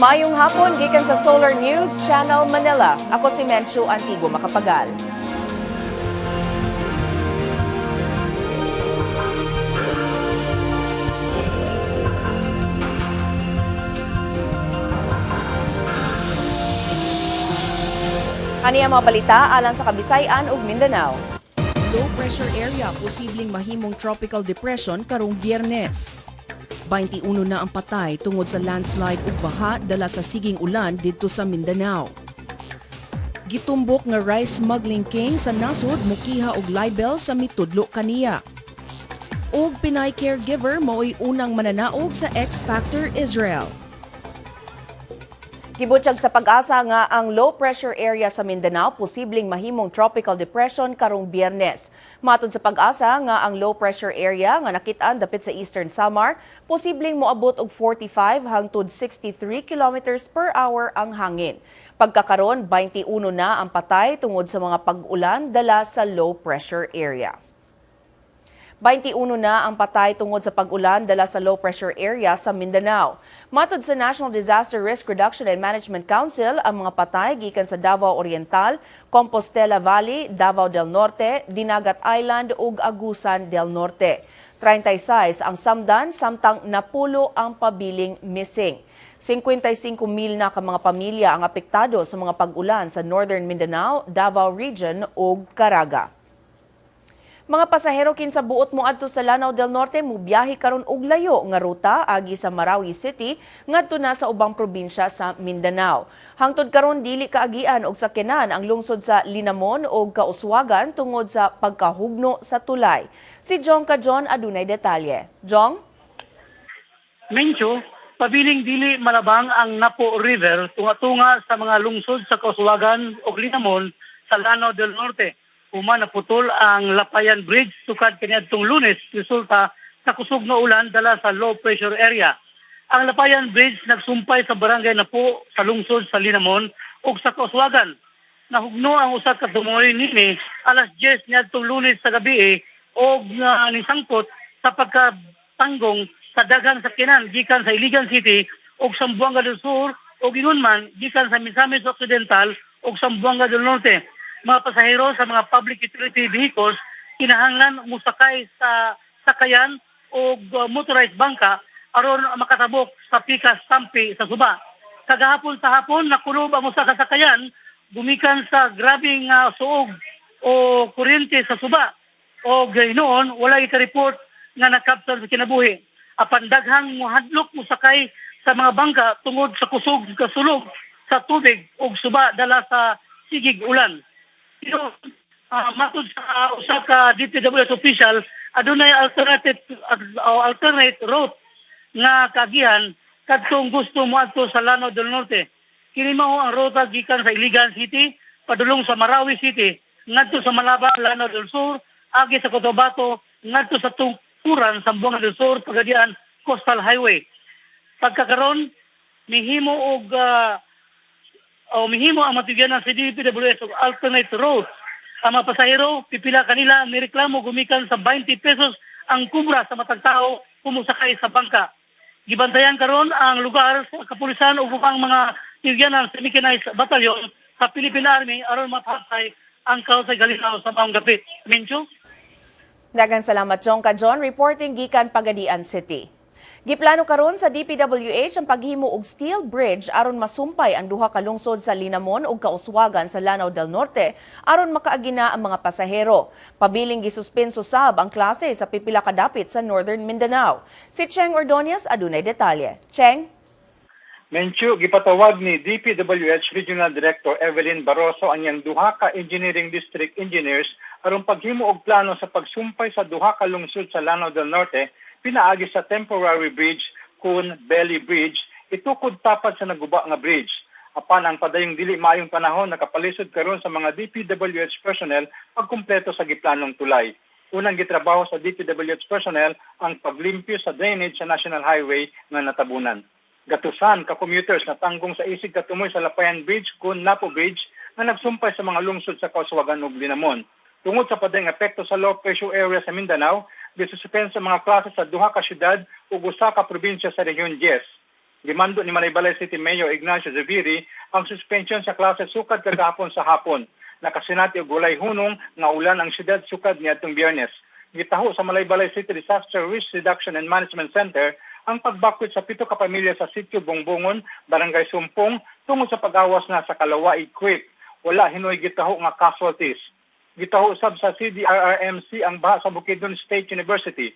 Maayong hapon, gikan sa Solar News Channel Manila. Ako si Menchu Antigo Makapagal. Ani ang mga balita alang sa Kabisayan ug Mindanao. Low pressure area posibleng mahimong tropical depression karong Biyernes. 21 na ang patay tungod sa landslide ug baha dala sa siging ulan didto sa Mindanao. Gitumbok nga rice smuggling king sa nasod mukiha og libel sa mitudlo kaniya. Og Pinay caregiver mao'y unang mananaog sa X Factor Israel. Gibutyag sa pag-asa nga ang low pressure area sa Mindanao posibleng mahimong tropical depression karong Biyernes. Matod sa pag-asa nga ang low pressure area nga nakit-an dapit sa Eastern Samar posibleng moabot og 45 hangtod 63 kilometers per hour ang hangin. Pagkakaron 21 na ang patay tungod sa mga pag-ulan dala sa low pressure area. 21 na ang patay tungod sa pag-ulan dala sa low pressure area sa Mindanao. Matod sa National Disaster Risk Reduction and Management Council, ang mga patay gikan sa Davao Oriental, Compostela Valley, Davao del Norte, Dinagat Island ug Agusan del Norte. 36 ang samdan samtang napulo ang pabiling missing. 55,000 na ka mga pamilya ang apektado sa mga pag-ulan sa Northern Mindanao, Davao Region ug Caraga. Mga pasahero kinsa buot moadto sa Lanao del Norte mobiyahe karon og layo nga ruta agi sa Marawi City ngadto na sa ubang probinsya sa Mindanao. Hangtod karon dili kaagian og sakyanan ang lungsod sa Linamon ug Kauswagan tungod sa pagkahugno sa tulay. Si Jong Kajon adunay detalye. Jong? Mencho, pabiling dili malabang ang Napo River tunga-tunga sa mga lungsod sa Kauswagan ug Linamon sa Lanao del Norte. Human naputol ang Lapayan Bridge sukad kaniadtong Lunes resulta sa kusog nga ulan dala sa low pressure area. Ang Lapayan Bridge nagsumpay sa barangay Napo sa lungsod sa Linamon ug sa Kauswagan. Nahugno ang usa ka tumoy nini alas 10 niadtong Lunes sa gabi og nisangpot sa pagkatanggong sa daghang sakyanan gikan sa Iligan City ug Zamboanga del Sur ug ingon man gikan sa Misamis Occidental ug Zamboanga del Norte. Mga pasahero sa mga public utility vehicles kinahanglan musakay sa sakayan o motorized bangka aron makatabok sa Pikas Sampi sa Suba. Kagahapon sa hapon nakulob ang usa ka sakayan gumikan sa grabing suog o kuryente sa Suba. O gaynoon wala ika-report nga nakapsal sa kinabuhi. Apan daghang mohadlok musakay sa mga bangka tungod sa kusog kasulog sa tubig ug suba dala sa sigig ulan. Pero matod sa usa ka DPWH official, adunay alternate route nga kaagihan kadtong gusto moadto sa Lanao del Norte. Kini mao ang ruta gikan sa Iligan City padulong sa Marawi City ngadto sa Malaba, Lanao del Sur, agi sa Cotabato ngadto sa Tungkuran, Zamboanga del Sur, pagadian Coastal Highway. Pagkakaron mihimo ang matibyanan sa DPWH og alternate route. Ang mga pasahero, pipila kanila may reklamo gumikan sa 20 pesos ang kubra sa matag tao kumusakay sa bangka. Gibantayan karon ang lugar sa kapulisan ug ubang mga tibyanan sa mechanized batalyon sa Philippine Army aron mapatay ang kausay galinaw sa maong gabi. Mincho? Daghang salamat Jong Kajon reporting gikan Pagadian City. Giplano karon sa DPWH ang paghimo og steel bridge aron masumpay ang duha ka lungsod sa Linamon ug Kauswagan sa Lanao del Norte aron makaagina ang mga pasahero. Pabiling gisuspenso sab ang klase sa pipila ka dapit sa Northern Mindanao. Si Cheng Ordonez adunay detalye. Cheng? Menchu, gipatawag ni DPWH Regional Director Evelyn Barroso ang iyang duha ka engineering district engineers aron paghimo og plano sa pagsumpay sa duha ka lungsod sa Lanao del Norte pinaagi sa temporary bridge kun Belly Bridge itukod tapat sa naguba nga bridge. Apan ang padayong dili maayong panahon nakapalisod karon sa mga DPWH personnel pagkumpleto sa giplanong tulay. Unang gitrabaho sa DPWH personnel ang paglimpyo sa drainage sa National Highway nga natabunan. Gatusan ka commuters na tanggong sa isig katumoy sa Lapayan Bridge kun Napo Bridge na nagsumpay sa mga lungsod sa Kauswagan ug Linamon. Tungod sa padayong epekto sa low pressure area sa Mindanao, gisususpend sa mga klase sa duha ka syudad ug usa ka probinsya sa Region 10. Gimando ni Malaybalay City Mayor Ignacio Zubiri ang suspension sa klase sukad kagahapon sa hapon. Nakasinati og walay hunong nga ulan ang siyudad sukad niadtong Biyernes. Gitaho sa Malaybalay City Disaster Risk Reduction and Management Center ang pagbakwit sa 7 ka pamilya sa sitio Bongbongon, Barangay Sumpong tungod sa pag-awas na sa Kalawai Creek. Wala hinoy gitaho nga casualties. Gitaho usab sa CDRRMC ang baha sa Bukidnon State University.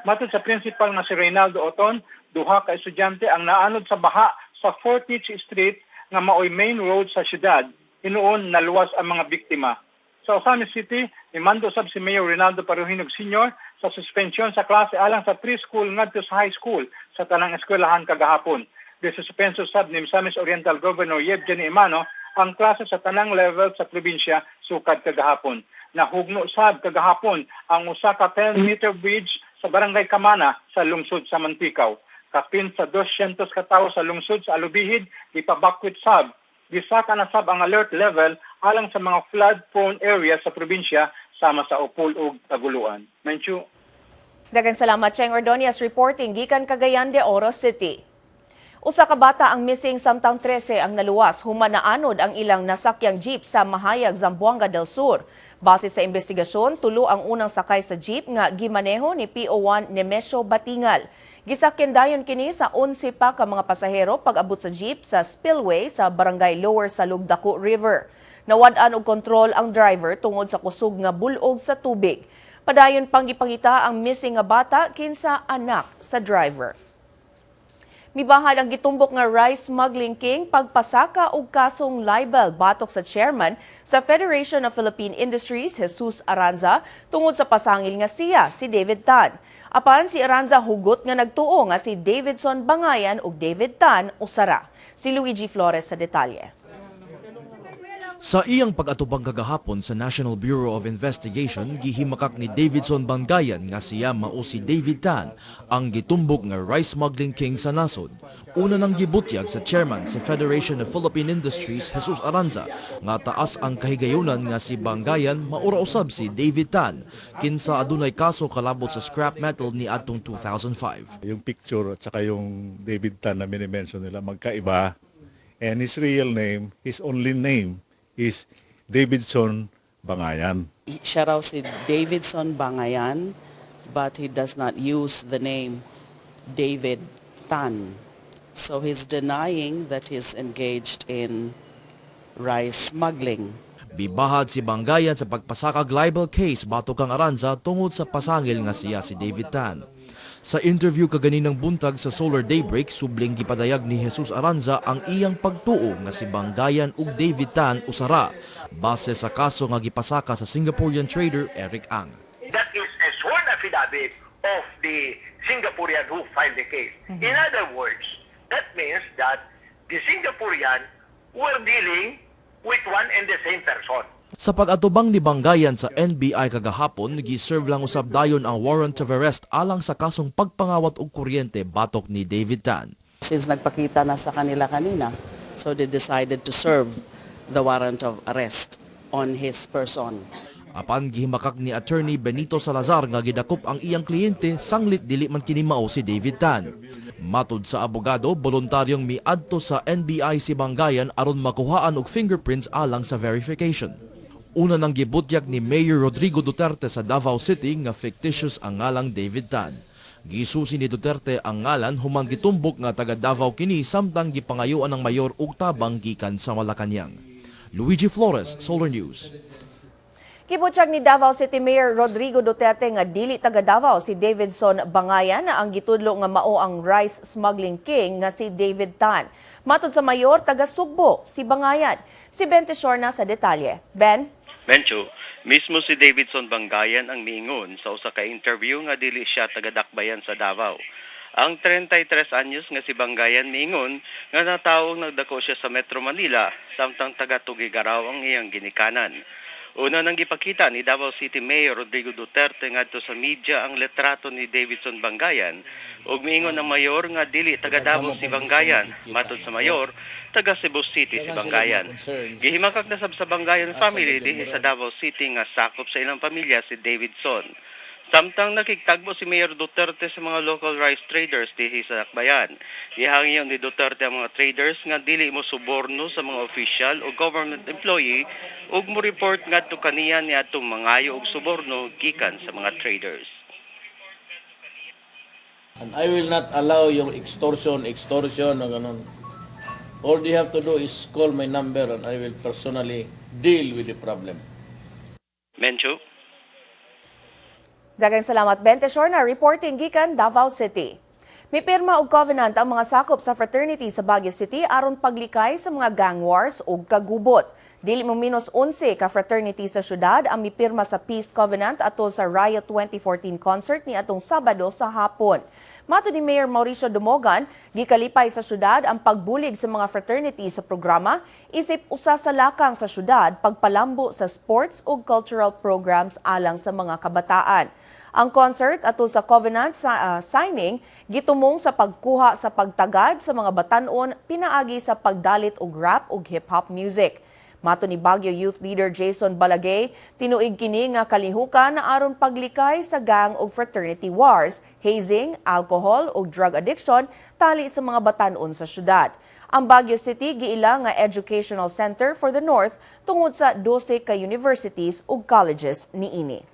Matod sa principal nga si Reynaldo Oton, 2 ka estudyante ang naanod sa baha sa 40th Street nga maoy main road sa syudad. Hinuon naluwas ang mga biktima. Sa Osamis City, imando sab si Mayor Rinaldo Paruhinog Sr. sa suspensyon sa klase alang sa preschool ngadto sa high school sa tanang eskwelahan kagahapon. Desuspenso sab ni Misamis Oriental Governor Yevgeny Imano ang klase sa tanang level sa probinsya sukad kagahapon. Nahugno sab kagahapon ang usa ka 10-meter bridge sa Barangay Kamana sa lungsod sa Mantikaw. Kapin sa 200 ka tawo sa lungsod sa Alubihid, ipabakwit sab. Gisaka na sab ang alert level alang sa mga flood-prone areas sa probinsya sama sa Upol ug Taguluan. Menchu. Daghang salamat, Cheng Ordonez, reporting gikan Cagayan de Oro City. Usa ka bata ang missing samtang 13 ang naluwas human naanod ang ilang nasakyang jeep sa Mahayag, Zamboanga del Sur. Base sa investigasyon, 3 ang unang sakay sa jeep nga gimaneho ni PO1 Nemesio Batingal. Gisakyan dayon kini sa 11 pa ka mga pasahero pag-abot sa jeep sa spillway sa Barangay Lower Salug Dako River. Nawad-an og kontrol ang driver tungod sa kusog nga bulog sa tubig. Padayon pang gipangita ang missing nga bata kinsa anak sa driver. Mibahad ang gitumbok nga rice smuggling king pagpasaka og kasong libel batok sa chairman sa Federation of Philippine Industries, Jesus Aranza, tungod sa pasangil nga siya, si David Tan. Apan si Aranza hugot nga nagtuo nga si Davidson Bangayan ug David Tan usara. Si Luigi Flores sa detalye. Sa iyang pag-atubang kagahapon sa National Bureau of Investigation, gihimakak ni Davidson Bangayan nga siya mao si David Tan, ang gitumbok nga rice smuggling king sa nasod. Una nang gibutyag sa chairman sa Federation of Philippine Industries, Jesus Aranza, nga taas ang kahigayunan nga si Bangayan maura usab si David Tan, kinsa adunay kaso kalabot sa scrap metal ni adtong 2005. Yung picture at saka yung David Tan na minimension nila magkaiba, and his real name, his only name, is Davidson Bangayan. Siya raw si Davidson Bangayan, but he does not use the name David Tan. So he's denying that he's engaged in rice smuggling. Bibahad si Bangayan sa pagpasakag libel case batok kang Aranza tungod sa pasangil nga siya si David Tan. Sa interview kaganinang buntag sa Solar Daybreak, subling gipadayag ni Jesus Aranza ang iyang pagtuo nga si Bangayan ug David Tan usara base sa kaso nga gipasaka sa Singaporean trader Eric Ang. That is a sworn affidavit of the Singaporean who filed the case. In other words, that means that the Singaporean were dealing with one and the same person. Sa pag-atubang ni Bangayan sa NBI kagahapon, giserve lang usab dayon ang warrant of arrest alang sa kasong pagpangawat og kuryente batok ni David Tan. Since nagpakita na sa kanila kanina, so they decided to serve the warrant of arrest on his person. Apan gihimakak ni Attorney Benito Salazar nga gidakop ang iyang kliyente sanglit dili man kini mao si David Tan. Matod sa abogado, voluntaryong miadto sa NBI si Bangayan aron makuhaan og fingerprints alang sa verification. Una nang gibutyag ni Mayor Rodrigo Duterte sa Davao City nga fictitious ang ngalang David Tan. Gisusi ni Duterte ang ngalan human gitumbok nga taga Davao kini samtang gipangayuan ng mayor og tabang gikan sa Malacañang. Luigi Flores, Solar News. Gibutyag ni Davao City Mayor Rodrigo Duterte nga dili taga Davao si Davidson Bangayan na ang gitudlo nga mao ang rice smuggling king nga si David Tan. Matod sa mayor taga Sugbo si Bangayan. Si Ben Teshorna sa detalye. Ben? Mencho, mismo si Davidson Bangayan ang miingon sa usa ka interview nga dili siya taga-dakbayan sa Davao. Ang 33 anyos nga si Bangayan miingon nga natawong nagdako siya sa Metro Manila samtang taga-Tugigaraw ang iyang ginikanan. Una nang gipakita ni Davao City Mayor Rodrigo Duterte ngadto sa media ang litrato ni Davidson Bangayan ug miingon ang mayor nga dili taga Davao si Bangayan. Matod sa mayor, taga Cebu City si Bangayan. Gihimakak na sa Bangayan family dihi sa Davao City nga sakop sa ilang pamilya si Davidson. Samtang nakikitagbo si Mayor Duterte sa mga local rice traders dihi sa Dakbayan. Gihangyo ni Duterte ang mga traders nga dili mo suborno sa mga official o government employee ug mo report ngadto kaniya ni atong mangayo og suborno gikan sa mga traders. And I will not allow yung extortion na ganun. All you have to do is call my number and I will personally deal with the problem. Mencho. Daghang salamat, Bente Shorna, reporting gikan Davao City. May pirma og covenant ang mga sakop sa fraternity sa Baguio City aron paglikay sa mga gang wars ug kagubot. Dili mo minus 11 ka fraternity sa syudad ang mipirma sa Peace Covenant atol sa Riot 2014 concert ni atong Sabado sa hapon. Mato ni Mayor Mauricio Dumogan, gikalipay sa syudad ang pagbulig sa mga fraternity sa programa isip usa sa lakang sa syudad pagpalambo sa sports ug cultural programs alang sa mga kabataan. Ang concert atol sa covenant signing gitumong sa pagkuha sa pagtagad sa mga batan-on pinaagi sa pagdalit og rap ug hip-hop music. Mato ni Baguio Youth Leader Jason Balagay, tinuig kini nga kalihukan na aron paglikay sa gang ug fraternity wars, hazing, alcohol ug drug addiction tali sa mga batan-on sa syudad. Ang Baguio City giila nga Educational Center for the North tungod sa 12 ka universities ug colleges niini.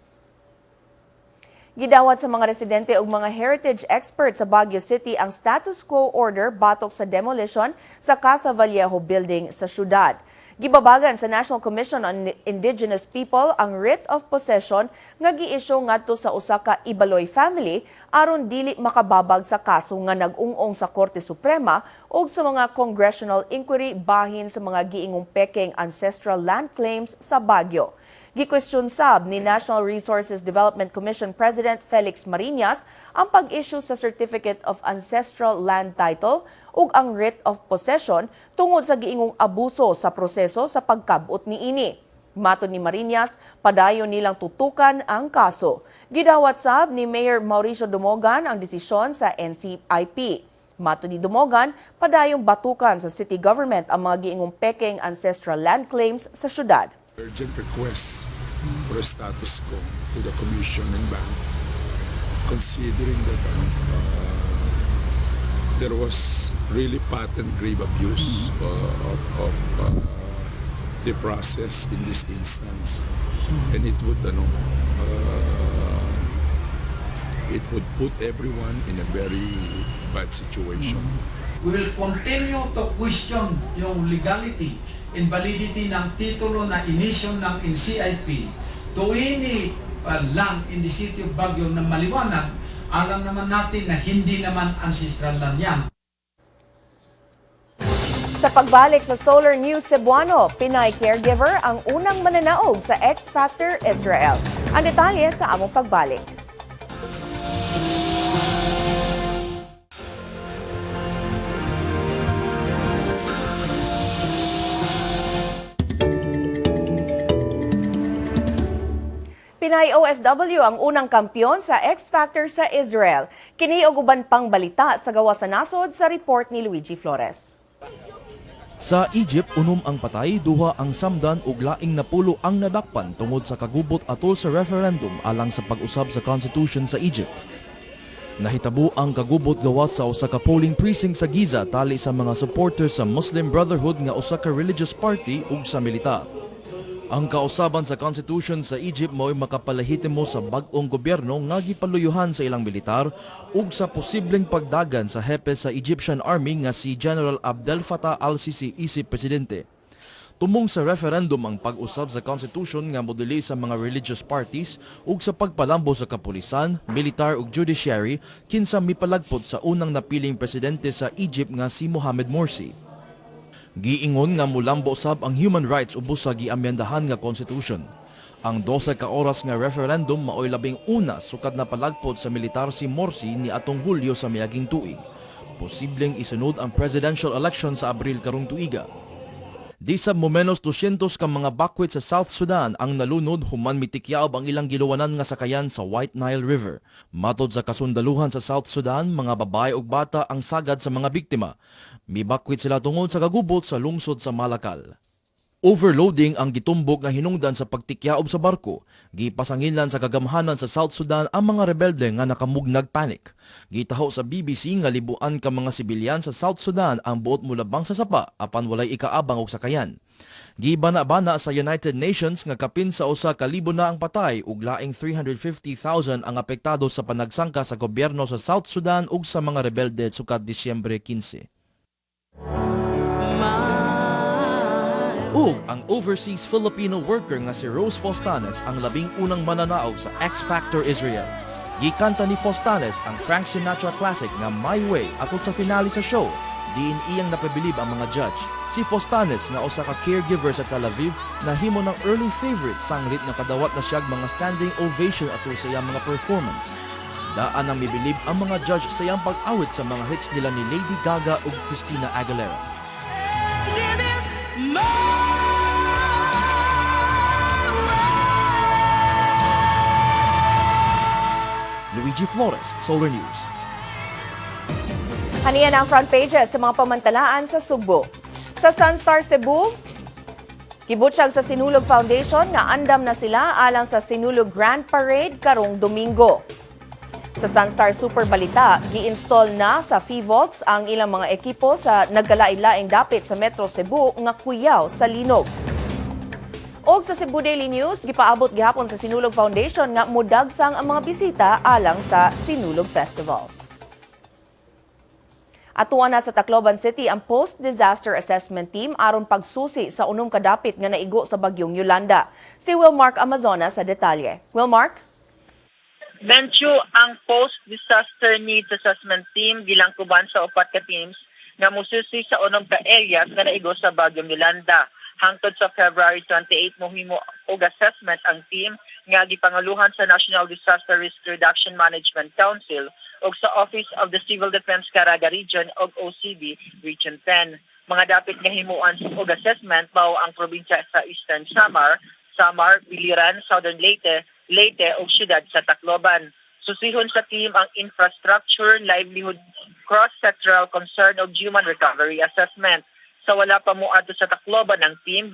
Gidawat sa mga residente ug mga heritage experts sa Baguio City ang status quo order batok sa demolition sa Casa Vallejo building sa syudad. Gibabagan sa National Commission on Indigenous People ang writ of possession nga gi-issue ngadto sa usa ka Ibaloy family aron dili makababag sa kaso nga nag-ung-ong sa Korte Suprema ug sa mga congressional inquiry bahin sa mga giingong pekeng ancestral land claims sa Baguio. Gikwestiyon sab ni National Resources Development Commission President Felix Marinas ang pag-issue sa Certificate of Ancestral Land Title ug ang writ of possession tungod sa giingong abuso sa proseso sa pagkabot niini. Mato ni Marinas, padayon nilang tutukan ang kaso. Gidawat sab ni Mayor Mauricio Dumogan ang desisyon sa NCIP. Mato ni Dumogan, padayong batukan sa city government ang mga giingong pekeng ancestral land claims sa syudad. Urgent request for a status quo to the Commission and Bank, considering that there was really patent grave abuse of the process in this instance, and it would put everyone in a very bad situation. We will continue to question yung legality and validity ng titulo na inisyon ng NCIP to any land in the city of Baguio na maliwanag. Alam naman natin na hindi naman ancestral land yan. Sa pagbalik sa Solar News Cebuano, Pinay caregiver ang unang mananaog sa X Factor Israel. Ang detalye sa among pagbalik. Pinay OFW ang unang kampyon sa X Factor sa Israel. Kini og uban pang balita sa gawa sa nasod sa report ni Luigi Flores. Sa Egypt, unom ang patay, duha ang samdan ug laing napulo ang nadakpan tungod sa kagubot atol sa referendum alang sa pag-usab sa constitution sa Egypt. Nahitabo ang kagubot gawas sa usa ka polling precinct sa Giza tali sa mga supporters sa Muslim Brotherhood nga usa ka religious party ug sa militar. Ang kausaban sa Constitution sa Egypt mo'y makapalahitimo sa bag-ong gobyerno nga gipaluyuhan sa ilang militar ug sa posibleng pagdagan sa hepe sa Egyptian Army nga si General Abdel Fattah al-Sisi isip presidente. Tumong sa referendum ang pag-usab sa Constitution nga modeli sa mga religious parties ug sa pagpalambo sa kapulisan, militar ug judiciary kinsa mipalagpot sa unang napiling presidente sa Egypt nga si Mohamed Morsi. Giingon nga mulambo sab ang human rights ubos sa giamyendahan nga constitution. Ang 12 ka oras nga referendum maoy labing una sukad na palagpot sa militar si Morsi ni atong Hulyo sa miaging tuig. Posibleng isunod ang presidential election sa Abril karong tuiga. Di sab mo menos 200 ka mga bakwit sa South Sudan ang nalunod human mitikyaob ang ilang giluwanan nga sakayan sa White Nile River. Matod sa kasundaluhan sa South Sudan, mga babae ug bata ang sagad sa mga biktima. Mibakwit sila tungod sa kagubot sa lungsod sa Malakal. Overloading ang gitumbok nga hinungdan sa pagtikyaob sa barko. Gipasanginlan sa kagamhanan sa South Sudan ang mga rebelde nga nakamugnag panic. Gitaho sa BBC nga libuan ka mga sibilyan sa South Sudan ang buot mulabang sa sapa apan walay ikaabang og sakayan. Gibana-bana sa United Nations nga kapin sa usa ka libo na ang patay ug laing 350,000 ang apektado sa panagsangka sa gobyerno sa South Sudan ug sa mga rebelde sukat Disyembre 15. Ug ang overseas Filipino worker nga si Rose Fostanes ang labing unang mananaog sa X Factor Israel. Gikanta ni Fostanes ang Frank Sinatra classic nga My Way atol sa finale sa show. Diin iyang napabilib ang mga judge. Si Fostanes nga usa ka caregiver sa Tel Aviv nahimo ng early favorite sanglit na kadawat na siyag mga standing ovation atol sa iyang mga performance. Daan ang mibilib ang mga judge sa iyang pag-awit sa mga hits nila ni Lady Gaga ug Christina Aguilera. Luigi Flores, Solar News. Haniyan ang front pages sa mga pamantalaan sa Sugbo. Sa Sunstar Cebu, gibutyag sa Sinulog Foundation nga andam na sila alang sa Sinulog Grand Parade karong Domingo. Sa Sunstar Super Balita, gi-install na sa FIVOLTS ang ilang mga ekipo sa nagkalain-laing dapit sa Metro Cebu nga kuyaw sa linog. Og sa Cebu Daily News, gipaabot gihapon sa Sinulog Foundation nga mudagsang ang mga bisita alang sa Sinulog Festival. Atuan na sa Tacloban City ang Post-Disaster Assessment Team aron pagsusi sa unom kadapit nga naigo sa bagyong Yolanda. Si Wilmark Amazona sa detalye. Wilmark? Menchu, ang Post-Disaster Needs Assessment Team gilangkuban sa upat ka teams nga mususi sa unom ka areas nga naigo sa bagyong Yolanda. Hangtod sa February 28 mohimo og assessment ang team nga gipangaluhan sa National Disaster Risk Reduction Management Council ug sa Office of the Civil Defense Caraga Region ug OCD Region 10. Mga dapit nga himuan og assessment mao ang probinsya sa Eastern Samar, Biliran, Southern Leyte ug siyudad sa Tacloban. Susihon sa team ang infrastructure, livelihood, cross-sectoral concern ug human recovery assessment. Sa wala pa moadto sa Tacloban ng team,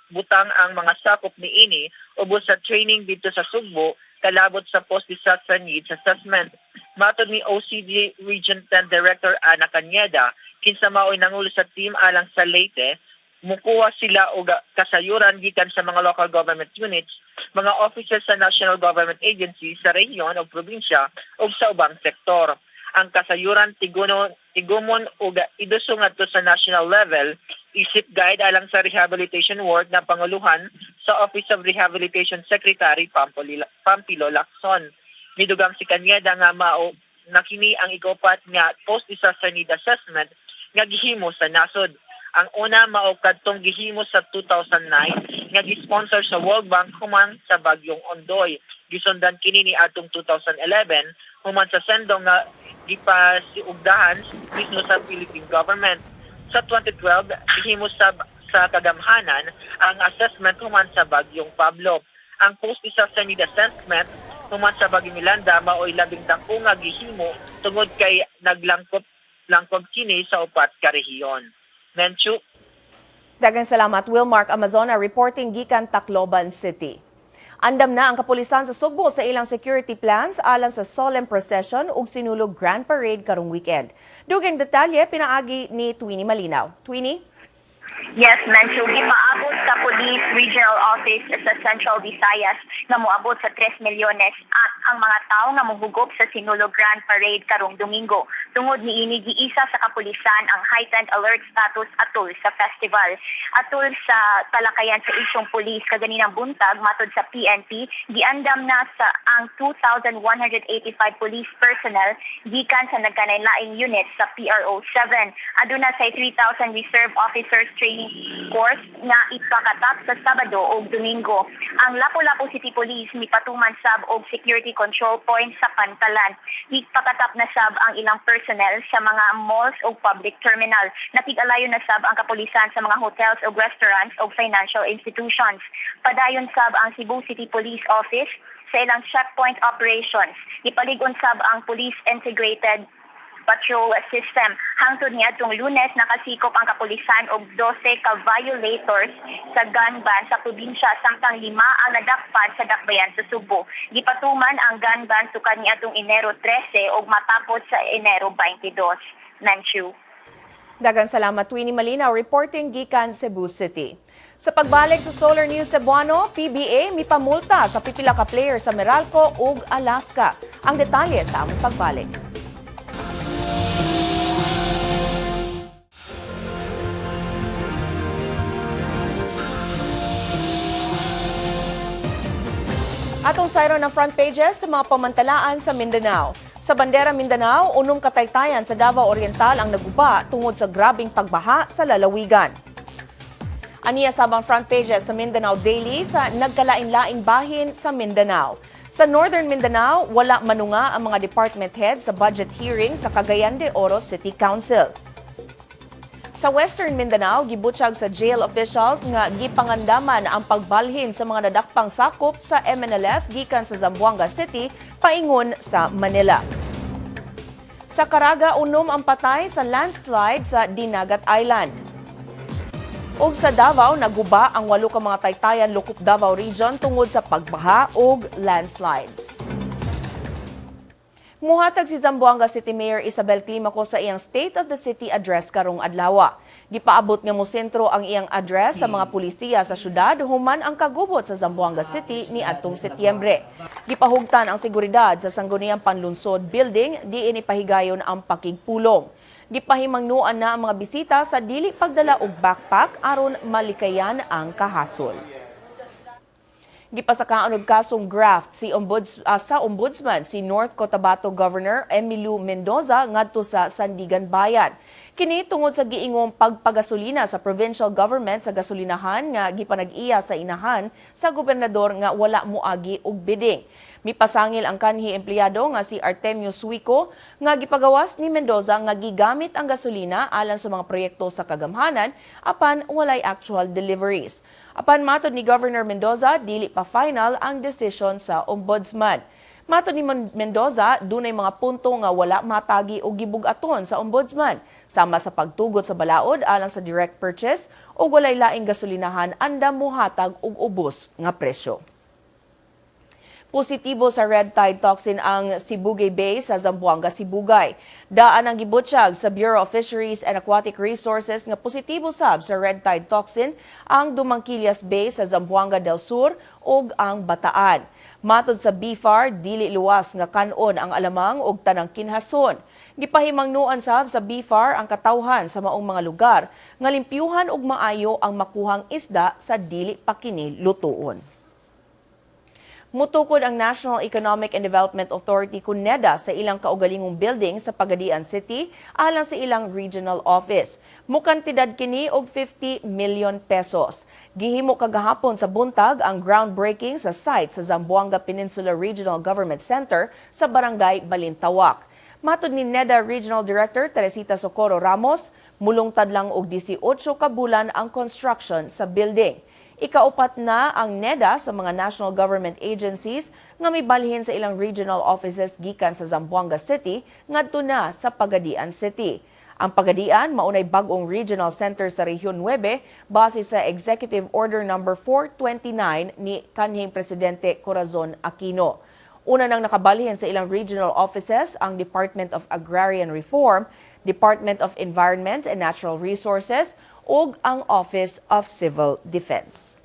butang ang mga sakop ni ini ubos sa training dito sa Sugbo kalabot sa Post-Disaster Needs Assessment. Matod ni OCD Region 10 Director Ana Cañeda, kinsa mao'y nangulo sa team alang sa Leyte, mukuha sila og kasayuran gikan sa mga local government units, mga officers sa national government agencies sa rehiyon o probinsya o sa ubang sektor. Ang kasayuran tigumon ug idusong ngadto sa national level, isip guide alang sa rehabilitation work na panguluhan sa Office of Rehabilitation Secretary Pampilo Lacson. Midugang si Cañeda nga mao nakini ang ikopat nga post-disaster need assessment nga gihimo sa nasod. Ang una mao kadtong gihimo sa 2009 nga gisponsor sa World Bank human sa bagyong Ondoy. Gisundan kini ni atong 2011 human sa sendong nga gipasiugdahan mismo sa Philippine government. Sa 2012 gihimo sa kagamhanan ang assessment human sa bagyong Pablo. Ang post-disaster need assessment human sa bagyong Yolanda mao'y labing dako nga gihimo tungod kay naglangkop kini sa upat ka rehiyon. Menchu. Daghang salamat, Wilmark Amazona reporting gikan Tacloban City. Andam na ang kapulisan sa Sugbo sa ilang security plans alang sa solemn procession ug Sinulog Grand Parade karong weekend. Dugang detalye pinaagi ni Twini Malinaw. Twini? Yes, Menchu, gipaabot sa Police Regional Office sa Central Visayas nga moabot sa 3 milyones at ang mga tao nga mohugop sa Sinulog Grand Parade karong Domingo. Tungod niini giisa sa kapulisan ang heightened alert status atol sa festival. Atol sa talakayan sa isyong pulis kaganinang buntag matod sa PNP, giandam na sa ang 2,185 police personnel gikan sa nagkanainlaing units sa PRO 7. Aduna say 3,000 reserve officers training course nga ipakatap sa Sabado o Domingo. Ang Lapu-Lapu City Police mipatuman sab og security control point sa Pantalan. Ipakatap na sab ang ilang personnel sa mga malls o public terminal. Nakig-alayon na sab ang kapulisan sa mga hotels o restaurants o financial institutions. Padayon sab ang Cebu City Police Office sa ilang checkpoint operations. Ipaligon sab ang Police Integrated patrol system. Hangtod niadtong Lunes nakasikop ang kapulisan og 12 ka violators sa gun ban sa probinsya samtang 5 ang nadakpan sa dakbayan sa Subo. Gipatuman ang gun ban sukad niadtong Enero 13 ug matapos sa Enero 22. Manchu. Daghang salamat Winnie Malinaw reporting gikan Cebu City. Sa pagbalik sa Solar News Cebuano, PBA mipamulta sa pipila ka player sa Meralco ug Alaska. Ang detalye sa among pagbalik. Atong sayro ng front pages sa mga pamantalaan sa Mindanao. Sa bandera Mindanao, 6 kataytayan sa Davao Oriental ang naguba tungod sa grabing pagbaha sa lalawigan. Aniya sabang front pages sa Mindanao Daily sa nagkalain-laing bahin sa Mindanao. Sa Northern Mindanao, wala manunga ang mga department heads sa budget hearing sa Cagayan de Oro City Council. Sa Western Mindanao, gibutyag sa jail officials nga gipangandaman ang pagbalhin sa mga nadakpang sakop sa MNLF gikan sa Zamboanga City paingon sa Manila. Sa Caraga, 6 ang patay sa landslide sa Dinagat Island. Og sa Davao, naguba ang 8 ka mga taytayan Lukop Davao Region tungod sa pagbaha og landslides. Muhatag si Zamboanga City Mayor Isabel Climaco sa iyang State of the City address karong adlaw. Gipaabot nga mo sentro ang iyang address sa mga pulisiya sa syudad human ang kagubot sa Zamboanga City ni adtong Setyembre. Gipahugtan ang seguridad sa Sangguniang Panlunsod Building diin ipahigayon ang pakigpulong. Gipahimangnuan na ang mga bisita sa dili pagdala og backpack aron malikayan ang kahasol. Gipasakaan og kasong graft sa ombudsman si North Cotabato Governor Emilio Mendoza ngadto sa Sandigan Bayan. Kini tungod sa giingong pagpagasolina sa provincial government sa gasolinahan nga gipanag-iya sa inahan sa gobernador nga wala moagi og bidding. Mipasangil ang kanhi empleyado nga si Artemio Suico nga gipagawas ni Mendoza nga gigamit ang gasolina alang sa mga proyekto sa kagamhanan apan walay actual deliveries. Apan matod ni Governor Mendoza, dili pa final ang desisyon sa ombudsman. Matod ni Mendoza, dunay mga punto nga wala matagi o gibug-aton sa ombudsman, sama sa pagtugot sa balaod alang sa direct purchase o walay laing gasolinahan andam mohatag og ubos nga presyo. Positibo sa red tide toxin ang Sibugay Bay sa Zamboanga, Sibugay. Daan ang gibutyag sa Bureau of Fisheries and Aquatic Resources nga positibo sab sa red tide toxin ang Dumangkilias Bay sa Zamboanga del Sur ug ang Bataan. Matod sa BFAR, dili luwas nga kanon ang alamang ug tanang kinhason. Gipahimangnuan sab sa BFAR ang katawhan sa maong mga lugar nga limpyuhan ug maayo ang makuhang isda sa dili pa kini lutuon. Mutukod ang National Economic and Development Authority KUNEDA sa ilang kaugalingong building sa Pagadian City alang sa ilang regional office. Mukantidad kini og 50 million pesos. Gihimo kagahapon sa buntag ang groundbreaking sa site sa Zamboanga Peninsula Regional Government Center sa Barangay Balintawak. Matod ni NEDA Regional Director Teresita Socorro Ramos, mulungtad lang og 18 ka bulan ang construction sa building. Ikaupat na ang NEDA sa mga national government agencies nga mibalhin sa ilang regional offices gikan sa Zamboanga City ngadto na sa Pagadian City. Ang Pagadian maunay bag-ong regional center sa Rehiyon 9 base sa Executive Order No. 429 ni kanhing Presidente Corazon Aquino. Una nang nakabalhin sa ilang regional offices ang Department of Agrarian Reform, Department of Environment and Natural Resources, ug ang Office of Civil Defense.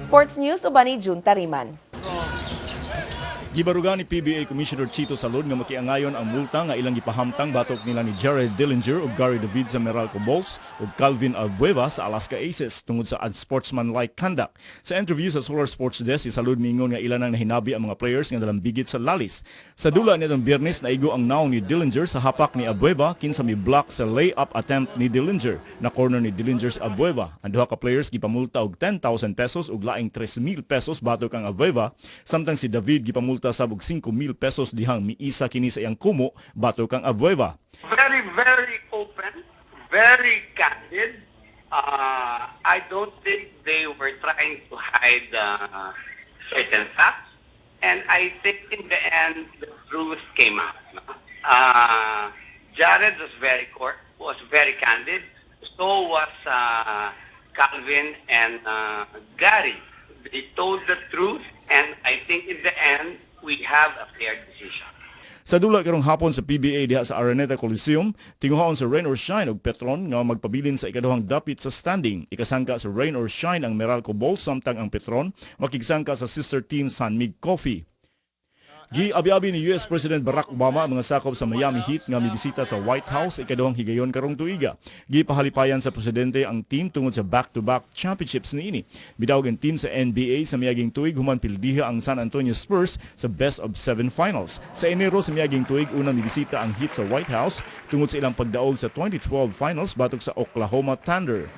Sports News uban ni Jun Tariman. Gibarugan ni PBA Commissioner Chito Salud nga makiangayon ang multa nga ilang gipahamtang batok nila ni Jared Dillinger ug Gary David sa Meralco Bolts ug Calvin Albueva sa Alaska Aces tungod sa unsportsmanlike conduct. Sa interview sa Solar Sports Desk, si Salud miingon nga ilan ang nahinabi ang mga players nga dalambigit sa lalis. Sa dula nitong Biyernes, naigo ang naong ni Dillinger sa hapak ni Albueva kinsa mi-block sa layup attempt ni Dillinger. Na corner ni Dillinger sa Albueva. Ang duha ka players gipamulta og 10,000 pesos ug laing 3,000 pesos batok ang Albueva, samtang si David gipamulta sabog 5,000 pesos dihang miisa kini sa iyang kumo bato kang Albueva. Very open, very candid. I don't think they were trying to hide certain facts. And I think in the end, the truth came out. No? Jared was very candid. So was Calvin and Gary. They told the truth, and I think in the end, we have a fair decision. Sa dula karong hapon sa PBA diha sa Araneta Coliseum, tinguhaon sa Rain or Shine og Petron nga magpabilin sa ikaduhang dapit sa standing. Ikasangka sa Rain or Shine ang Meralco Bolts samtang ang Petron makigsangka sa sister team San Mig Coffee. Gi-abi-abi ni US President Barack Obama ang mga sakop sa Miami Heat nga mibisita sa White House ikaduhang higayon karong tuiga. Gipahalipayan sa presidente ang team tungod sa back-to-back championships niini. Bidawog ang team sa NBA sa miaging tuig human pildiha ang San Antonio Spurs sa best of 7 finals. Sa Enero sa miaging tuig unang mibisita ang Heat sa White House tungod sa ilang pagdaog sa 2012 finals batok sa Oklahoma Thunder.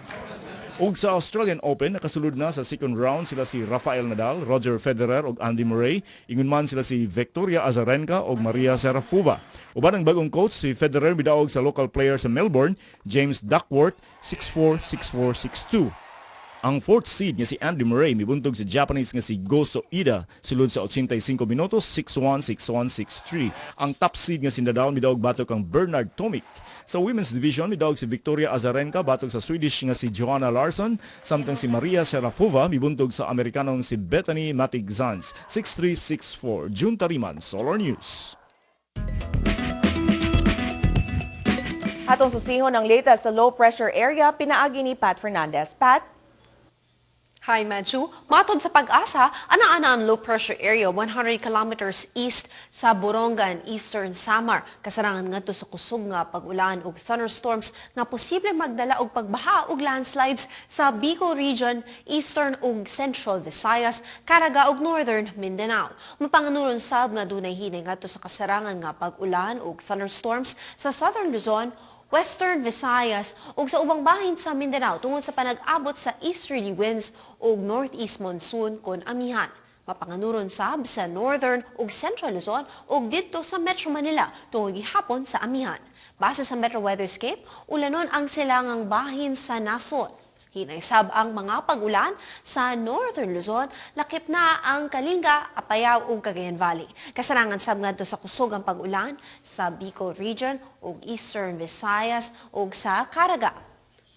Ug sa Australian Open, nakasulod na sa second round sila si Rafael Nadal, Roger Federer ug Andy Murray. Ingon man sila si Victoria Azarenka ug Maria Sharapova. Uban ang bagong coach si Federer bidaog sa local player sa Melbourne, James Duckworth, 6-4, 6-4, 6-2. Ang fourth seed nga si Andy Murray mibuntog sa Japanese nga si Go Soida sulod sa 85 minutos, 6-1, 6-1, 6-3. Ang top seed nga si Nadal midaog batok ang Bernard Tomic. Sa women's division midaog si Victoria Azarenka batok sa Swedish nga si Johanna Larsson, samtang si Maria Sharapova mibuntog sa Amerikanong si Bethany Matic-Zans, 6-3, 6-4. June Tariman, Solar News. Atong susihon ang latest sa low pressure area, pinaagi ni Pat Fernandez. Pat? Hi, Medju. Matod sa Pag-asa, ana-ana ang low pressure area 100 kilometers east sa Borongan, Eastern Samar. Kasarangan ngadto sa kusog nga pag-ulan ug thunderstorms nga posible magdala og pagbaha ug landslides sa Bicol Region, Eastern ug Central Visayas, Caraga ug Northern Mindanao. Mapanganuron sab nga dunay hinay ngadto sa kasarangan nga pag-ulan ug thunderstorms sa Southern Luzon, Western Visayas ug sa ubang bahin sa Mindanao tungod sa panag-abot sa easterly winds ug northeast monsoon kon amihan. Mapanganuron sab sa Northern ug Central Luzon ug didto sa Metro Manila tungod gihapon sa amihan. Base sa Metro Weatherscape, ulanon ang silangang bahin sa nason. Hinay sab ang mga pag-ulan sa Northern Luzon, lakip na ang Kalinga, Apayao ug Cagayan Valley. Kasarangan sab ngadto sa kusog ang pag-ulan sa Bicol Region ug Eastern Visayas ug sa Caraga.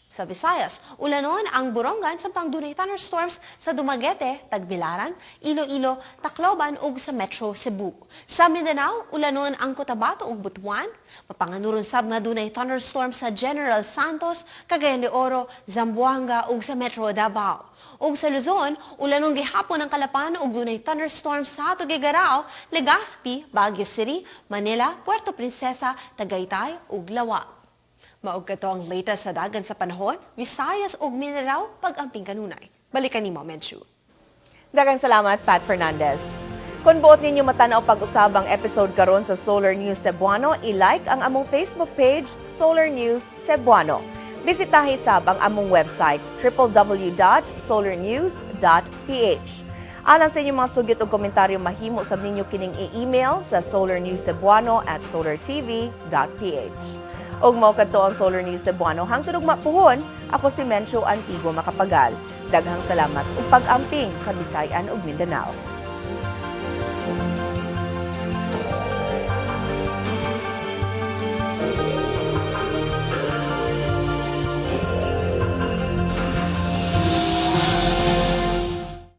Sa Visayas, ulanon ang Borongan samtang dunay thunderstorms sa Dumaguete, Tagbilaran, Iloilo, Tacloban ug sa Metro Cebu. Sa Mindanao, ulanon ang Cotabato ug Butuan. Mapanganuron sab nga dunay thunderstorms sa General Santos, Cagayan de Oro, Zamboanga ug sa Metro Davao. Ug sa Luzon, ulanon gihapon ang Calapan ug dunay thunderstorms sa Tuguegarao, Legazpi, Baguio City, Manila, Puerto Princesa, Tagaytay ug Lawa. Maog kato ang latest sa dagan sa panahon, Visayas ug Mindanao pag-amping kanunay. Balikan ni Medju. Daghang salamat, Pat Fernandez. Kung buot ninyo matanaw pag-usab ang episode karon sa Solar News Cebuano, i-like ang among Facebook page, Solar News Cebuano. Bisitahi sab ang among website, www.solarnews.ph. Alang sa inyong mga sugyot o komentaryo, mahimo sab ninyo kining i-email sa solarnewscebuano@solartv.ph. Og mao kadto ang Solar News Cebuano hangtod ug mapuhon, ako si Mencho Antigua Macapagal. Daghang salamat ug pag-amping sa Bisayan ug Mindanao.